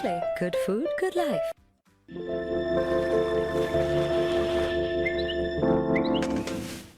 Nestle. Good food, good life.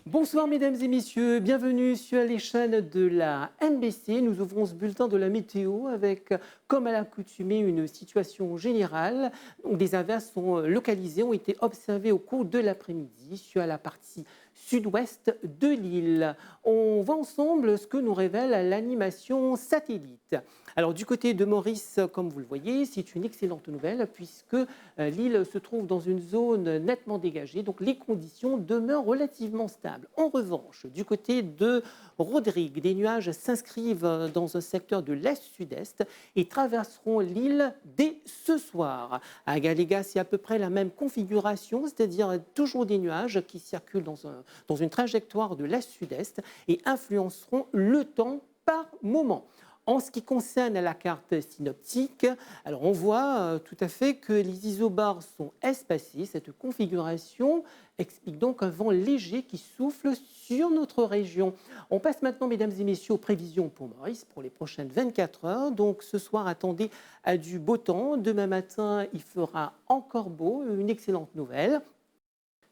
Bonsoir mesdames et messieurs, bienvenue sur les chaînes de la NBC. Nous ouvrons ce bulletin de la météo avec, comme à l'accoutumée, une situation générale. Donc, des averses sont localisées, ont été observées au cours de l'après-midi sur la partie sud-ouest de l'île. On voit ensemble ce que nous révèle l'animation satellite. Alors du côté de Maurice, comme vous le voyez, c'est une excellente nouvelle puisque l'île se trouve dans une zone nettement dégagée, donc les conditions demeurent relativement stables. En revanche, du côté de Rodrigue, des nuages s'inscrivent dans un secteur de l'est-sud-est et traverseront l'île dès ce soir. À Galéga, c'est à peu près la même configuration, c'est-à-dire toujours des nuages qui circulent dans une trajectoire de l'est-sud-est et influenceront le temps par moment. En ce qui concerne la carte synoptique, alors on voit tout à fait que les isobars sont espacés. Cette configuration explique donc un vent léger qui souffle sur notre région. On passe maintenant, mesdames et messieurs, aux prévisions pour Maurice pour les prochaines 24 heures. Donc ce soir, attendez à du beau temps. Demain matin, il fera encore beau, une excellente nouvelle.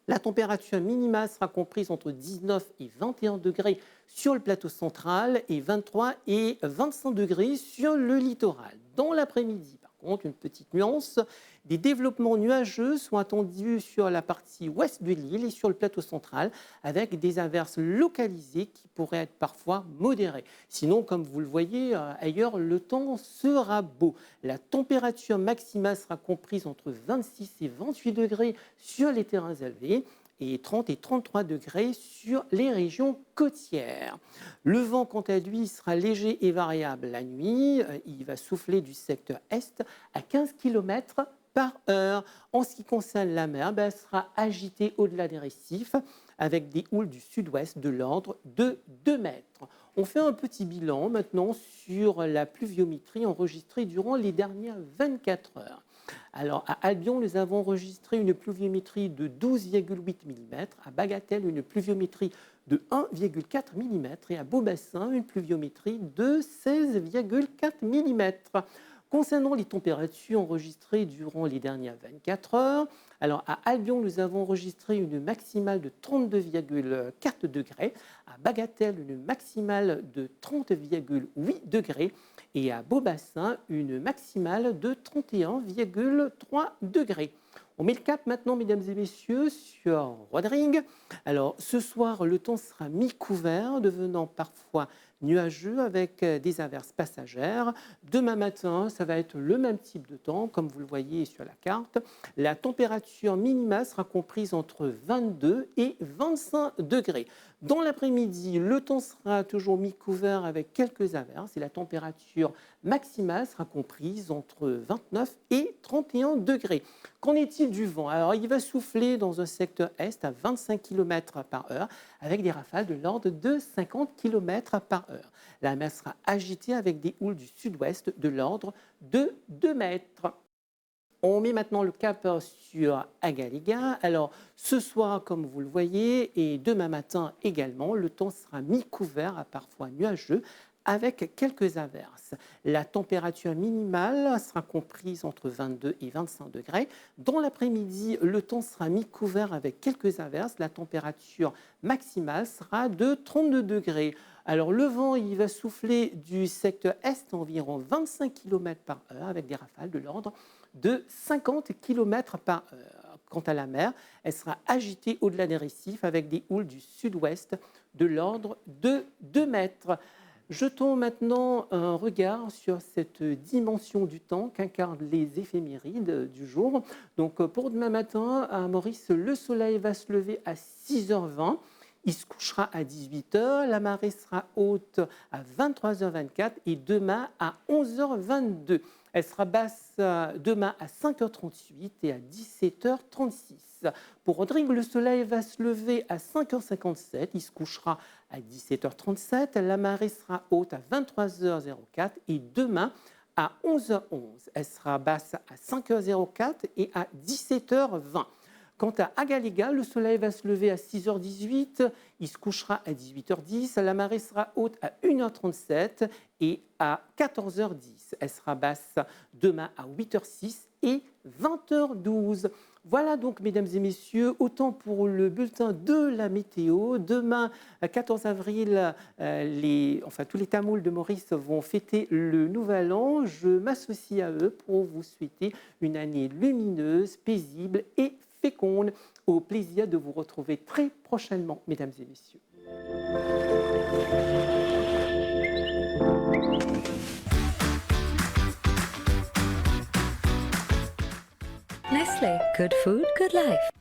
La température minimale sera comprise entre 19 et 21 degrés sur le plateau central et 23 et 25 degrés sur le littoral. Dans l'après-midi, par contre, une petite nuance, des développements nuageux sont attendus sur la partie ouest de l'île et sur le plateau central avec des averses localisées qui pourraient être parfois modérées. Sinon, comme vous le voyez ailleurs, le temps sera beau. La température maximale sera comprise entre 26 et 28 degrés sur les terrains élevés et 30 et 33 degrés sur les régions côtières. Le vent, quant à lui, sera léger et variable la nuit. Il va souffler du secteur est à 15 km par heure. En ce qui concerne la mer, elle sera agitée au-delà des récifs avec des houles du sud-ouest de l'ordre de 2 mètres. On fait un petit bilan maintenant sur la pluviométrie enregistrée durant les dernières 24 heures. Alors, à Albion, nous avons enregistré une pluviométrie de 12,8 mm, à Bagatelle, une pluviométrie de 1,4 mm et à Beaubassin, une pluviométrie de 16,4 mm. Concernant les températures enregistrées durant les dernières 24 heures, alors à Albion, nous avons enregistré une maximale de 32,4 degrés, à Bagatelle, une maximale de 30,8 degrés et à Beaubassin, une maximale de 31,3 degrés. On met le cap maintenant, mesdames et messieurs, sur Rodrigue. Alors, ce soir, le temps sera mi-couvert, devenant parfois nuageux avec des averses passagères. Demain matin, ça va être le même type de temps, comme vous le voyez sur la carte. La température minimale sera comprise entre 22 et 25 degrés. Dans l'après-midi, le temps sera toujours mi-couvert avec quelques averses et la température maximale sera comprise entre 29 et 31 degrés. Qu'en est-il du vent? Alors, il va souffler dans un secteur est à 25 km par heure avec des rafales de l'ordre de 50 km par heure. La mer sera agitée avec des houles du sud-ouest de l'ordre de 2 mètres. On met maintenant le cap sur Agaléga. Alors, ce soir, comme vous le voyez, et demain matin également, le temps sera mi-couvert à parfois nuageux avec quelques averses. La température minimale sera comprise entre 22 et 25 degrés. Dans l'après-midi, le temps sera mi-couvert avec quelques averses. La température maximale sera de 32 degrés. Alors, le vent, il va souffler du secteur est environ 25 km par heure avec des rafales de l'ordre de 50 km par heure. Quant à la mer, elle sera agitée au-delà des récifs avec des houles du sud-ouest de l'ordre de 2 mètres. Jetons maintenant un regard sur cette dimension du temps qu'incarnent les éphémérides du jour. Donc pour demain matin, à Maurice, le soleil va se lever à 6h20. Il se couchera à 18h, la marée sera haute à 23h24 et demain à 11h22. Elle sera basse demain à 5h38 et à 17h36. Pour Rodrigue, le soleil va se lever à 5h57, il se couchera à 17h37, la marée sera haute à 23h04 et demain à 11h11. Elle sera basse à 5h04 et à 17h20. Quant à Agaliga, le soleil va se lever à 6h18, il se couchera à 18h10, la marée sera haute à 1h37 et à 14h10. Elle sera basse demain à 8h06 et 20h12. Voilà donc, mesdames et messieurs, autant pour le bulletin de la météo. Demain, 14 avril, tous les Tamouls de Maurice vont fêter le Nouvel An. Je m'associe à eux pour vous souhaiter une année lumineuse, paisible et féconde. Au plaisir de vous retrouver très prochainement, mesdames et messieurs. Nestle. Good food, good life.